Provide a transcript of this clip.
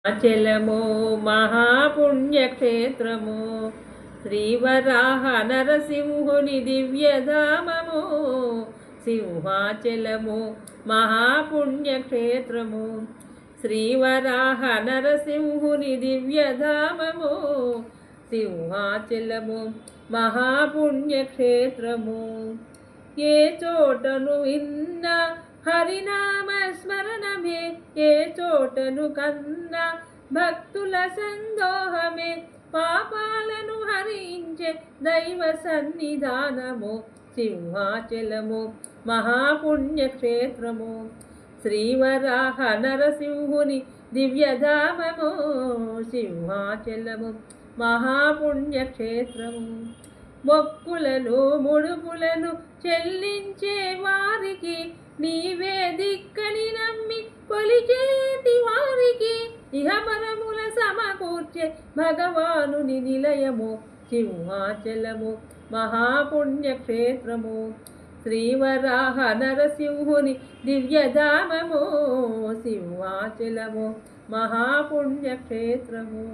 అచలము మహాపుణ్యక్షేత్రము శ్రీవరాహ నరసింహుని దివ్యధామము సింహాచలము మహాపుణ్యక్షేత్రము శ్రీవరాహ నరసింహుని దివ్యధామము సింహాచలము మహాపుణ్యక్షేత్రము ఏ చోటను విన్న హరినామ స్మరణమే ఏ చోటను కన్నా భక్తుల సందోహమే పాపాలను హరించే దైవ సన్నిధానము సింహాచలము మహాపుణ్యక్షేత్రము శ్రీవరాహ నరసింహుని దివ్యధామము సింహాచలము మహాపుణ్యక్షేత్రము మొక్కులను ముడుపులను చెల్లించే వారికి నీవే దిక్కని నమ్మి కొలిచేటి వారికి ఇహపరముల సమకూర్చే భగవానుని నిలయము సింహాచలము మహాపుణ్యక్షేత్రము శ్రీవరాహ నరసింహుని దివ్యధామము సింహాచలము మహాపుణ్యక్షేత్రము.